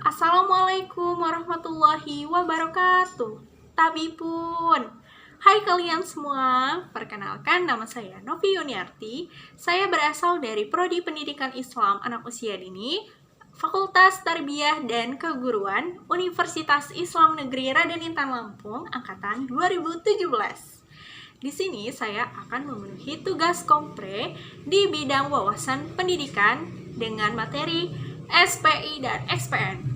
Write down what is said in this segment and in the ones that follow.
Assalamualaikum warahmatullahi wabarakatuh. Tabipun. Hai kalian semua, perkenalkan nama saya Novi Yuniarti. Saya berasal dari Prodi Pendidikan Islam Anak Usia Dini, Fakultas Tarbiyah dan Keguruan, Universitas Islam Negeri Raden Intan Lampung, Angkatan 2017. Di sini saya akan memenuhi tugas kompre di bidang wawasan pendidikan dengan materi SPI dan SPN.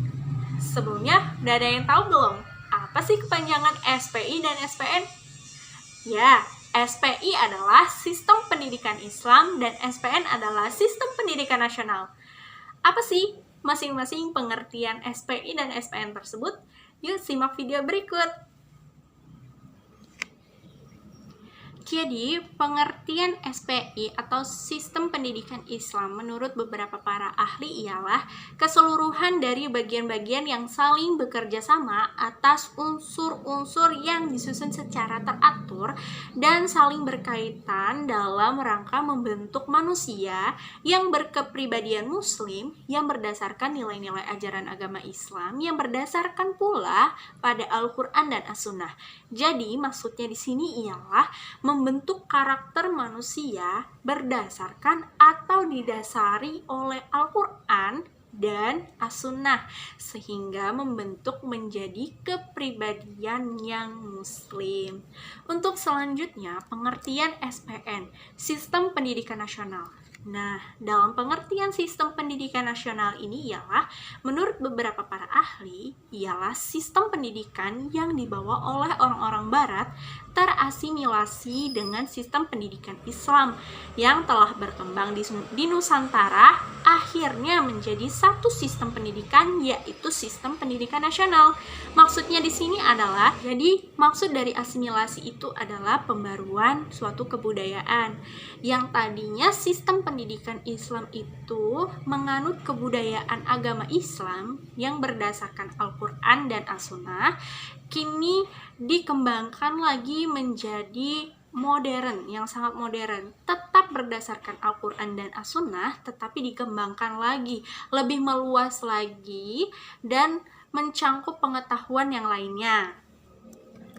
Sebelumnya, udah ada yang tahu belum? Apa sih kepanjangan SPI dan SPN? Ya, SPI adalah Sistem Pendidikan Islam dan SPN adalah Sistem Pendidikan Nasional. Apa sih masing-masing pengertian SPI dan SPN tersebut? Yuk simak video berikut. Jadi, pengertian SPI atau Sistem Pendidikan Islam menurut beberapa para ahli ialah keseluruhan dari bagian-bagian yang saling bekerja sama atas unsur-unsur yang disusun secara teratur dan saling berkaitan dalam rangka membentuk manusia yang berkepribadian muslim yang berdasarkan nilai-nilai ajaran agama Islam yang berdasarkan pula pada Al-Quran dan As-Sunnah. Jadi, maksudnya di sini ialah membentuk karakter manusia berdasarkan atau didasari oleh Al-Quran dan As-Sunnah sehingga membentuk menjadi kepribadian yang muslim. Untuk selanjutnya, pengertian SPN, Sistem Pendidikan Nasional. Nah, dalam pengertian sistem pendidikan nasional ini ialah, menurut beberapa para ahli, ialah sistem pendidikan yang dibawa oleh orang-orang barat terasimilasi dengan sistem pendidikan Islam yang telah berkembang di Nusantara akhirnya menjadi satu sistem pendidikan, yaitu sistem pendidikan nasional. Maksudnya di sini adalah, jadi maksud dari asimilasi itu adalah pembaruan suatu kebudayaan yang tadinya sistem pendidikan Islam itu menganut kebudayaan agama Islam yang berdasarkan Al-Quran dan As-Sunnah, kini dikembangkan lagi menjadi modern, yang sangat modern, tetap berdasarkan Al-Quran dan As-Sunnah, tetapi dikembangkan lagi, lebih meluas lagi, dan mencangkup pengetahuan yang lainnya.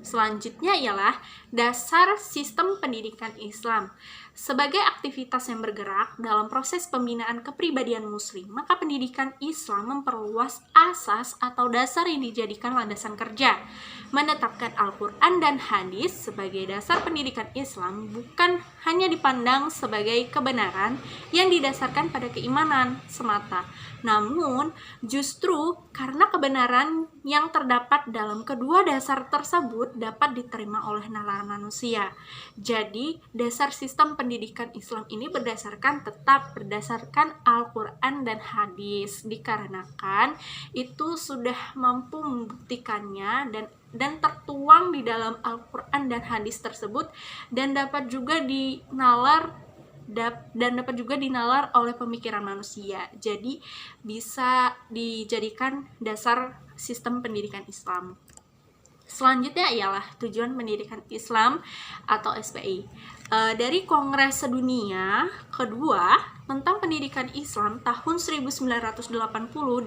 Selanjutnya ialah dasar sistem pendidikan Islam. Sebagai aktivitas yang bergerak dalam proses pembinaan kepribadian muslim, maka pendidikan Islam memperluas asas atau dasar yang dijadikan landasan kerja. Menetapkan Al-Quran dan hadis sebagai dasar pendidikan Islam bukan hanya dipandang sebagai kebenaran yang didasarkan pada keimanan semata, namun justru karena kebenaran yang terdapat dalam kedua dasar tersebut dapat diterima oleh nalar manusia. Jadi, dasar sistem pendidikan Islam ini tetap berdasarkan Al-Quran dan hadis, dikarenakan itu sudah mampu membuktikannya dan tertuang di dalam Al-Quran dan hadis tersebut, dan dapat juga dinalar oleh pemikiran manusia. Jadi bisa dijadikan dasar sistem pendidikan Islam. Selanjutnya ialah tujuan pendidikan Islam atau SPI. Dari Kongres Sedunia kedua tentang pendidikan Islam tahun 1980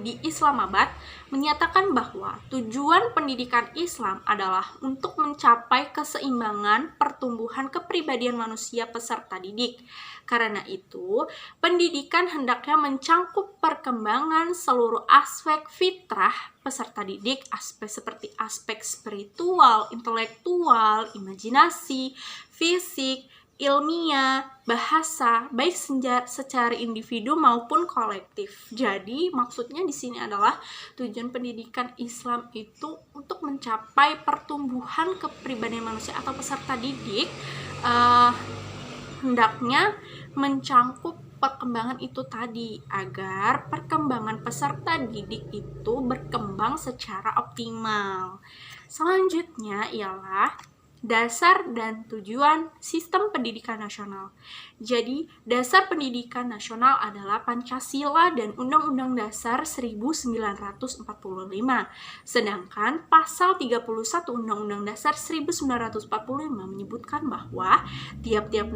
di Islamabad menyatakan bahwa tujuan pendidikan Islam adalah untuk mencapai keseimbangan pertumbuhan kepribadian manusia peserta didik. Karena itu, pendidikan hendaknya mencangkup perkembangan seluruh aspek fitrah peserta didik, aspek seperti aspek spiritual, intelektual, imajinasi, fisik, ilmiah, bahasa, baik secara individu maupun kolektif. Jadi, maksudnya di sini adalah tujuan pendidikan Islam itu untuk mencapai pertumbuhan kepribadian manusia atau peserta didik, hendaknya mencangkup perkembangan itu tadi, agar perkembangan peserta didik itu berkembang secara optimal. Selanjutnya ialah dasar dan tujuan sistem pendidikan nasional. Jadi, dasar pendidikan nasional adalah Pancasila dan Undang-Undang Dasar 1945. Sedangkan pasal 31 Undang-Undang Dasar 1945 menyebutkan bahwa tiap-tiap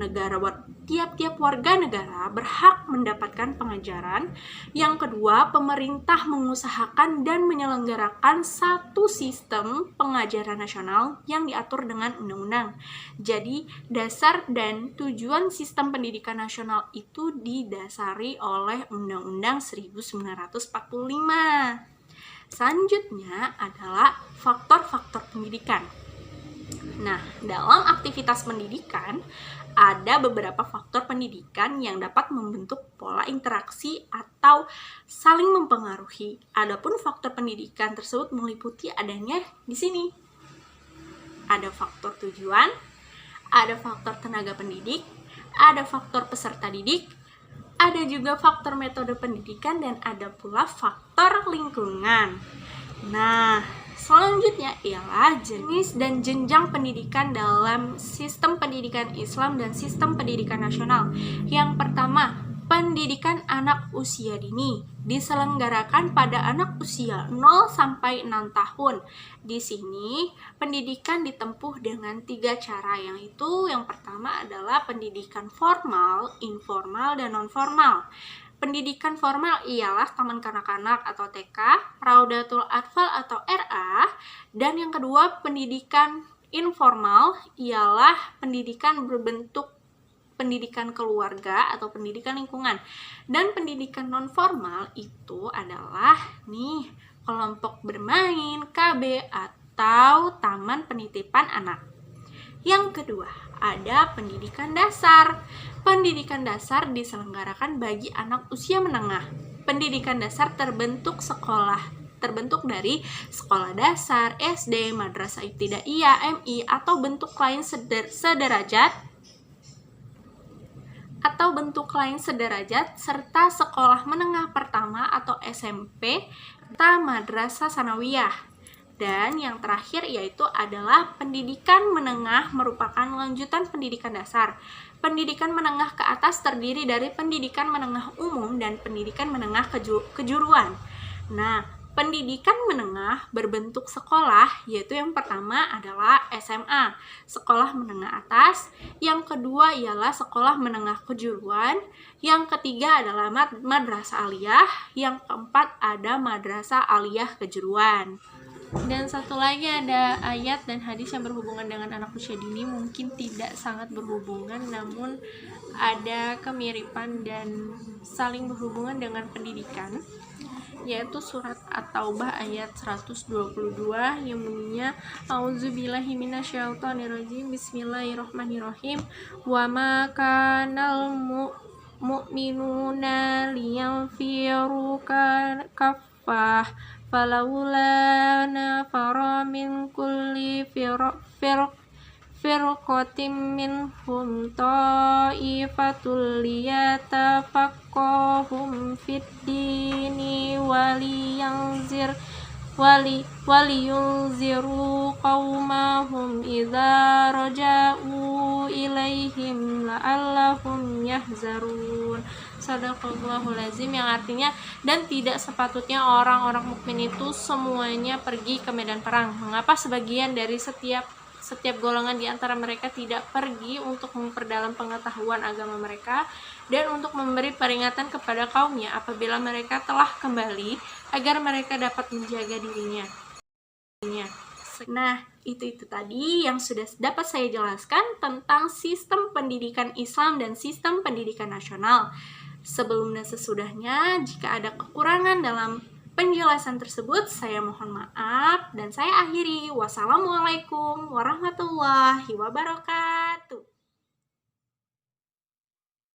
warga negara berhak mendapatkan pengajaran. Yang kedua, pemerintah mengusahakan dan menyelenggarakan satu sistem pengajaran nasional yang diatur dengan undang-undang. Jadi, dasar dan tujuan sistem pendidikan nasional itu didasari oleh Undang-Undang 1945. Selanjutnya adalah faktor-faktor pendidikan. Nah, dalam aktivitas pendidikan, ada beberapa faktor pendidikan yang dapat membentuk pola interaksi atau saling mempengaruhi. Adapun faktor pendidikan tersebut meliputi adanya di sini. Ada faktor tujuan, ada faktor tenaga pendidik, ada faktor peserta didik, ada juga faktor metode pendidikan, dan ada pula faktor lingkungan. Nah, selanjutnya ialah jenis dan jenjang pendidikan dalam sistem pendidikan Islam dan sistem pendidikan nasional. Yang pertama, pendidikan anak usia dini diselenggarakan pada anak usia 0 sampai 6 tahun. Di sini pendidikan ditempuh dengan 3 cara, yaitu yang pertama adalah pendidikan formal, informal, dan non-formal. Pendidikan formal ialah taman kanak-kanak atau TK, Raudatul Atfal atau RA, dan yang kedua pendidikan informal ialah pendidikan berbentuk pendidikan keluarga atau pendidikan lingkungan. Dan pendidikan non-formal itu adalah kelompok bermain, KB, atau taman penitipan anak. Yang kedua, ada pendidikan dasar. Pendidikan dasar diselenggarakan bagi anak usia menengah. Pendidikan dasar terbentuk dari sekolah dasar, SD, madrasah ibtidaiyah, MI, atau bentuk lain sederajat serta sekolah menengah pertama atau SMP serta madrasah sanawiyah. Dan yang terakhir yaitu adalah pendidikan menengah merupakan lanjutan pendidikan dasar. Pendidikan menengah ke atas terdiri dari pendidikan menengah umum dan pendidikan menengah kejuruan. Nah, pendidikan menengah berbentuk sekolah, yaitu yang pertama adalah SMA, sekolah menengah atas. Yang kedua ialah sekolah menengah kejuruan. Yang ketiga adalah madrasah aliyah. Yang keempat ada madrasah aliyah kejuruan. Dan satu lagi ada ayat dan hadis yang berhubungan dengan anak usia dini, mungkin tidak sangat berhubungan namun ada kemiripan dan saling berhubungan dengan pendidikan, yaitu surat At-Taubah ayat 122 yang bunyinya A'udzubillahi minasyaitonirrajim, bismillahirrahmanirrahim, wa ma kanal mu'minuna liyanfiru kaffah falawla nafara min kulli firqatin minhum ta'ifatul liyatafaqqahum fid dini waliyunziru qaumahum idza raja'u ilaihim la'allahum yahzarun. Sadaqallahul azim, yang artinya dan tidak sepatutnya orang-orang mukmin itu semuanya pergi ke medan perang. Mengapa sebagian dari setiap golongan di antara mereka tidak pergi untuk memperdalam pengetahuan agama mereka dan untuk memberi peringatan kepada kaumnya apabila mereka telah kembali agar mereka dapat menjaga dirinya. Nah, itu tadi yang sudah dapat saya jelaskan tentang sistem pendidikan Islam dan sistem pendidikan nasional. Sebelum dan sesudahnya, jika ada kekurangan dalam penjelasan tersebut, saya mohon maaf dan saya akhiri. Wassalamualaikum warahmatullahi wabarakatuh.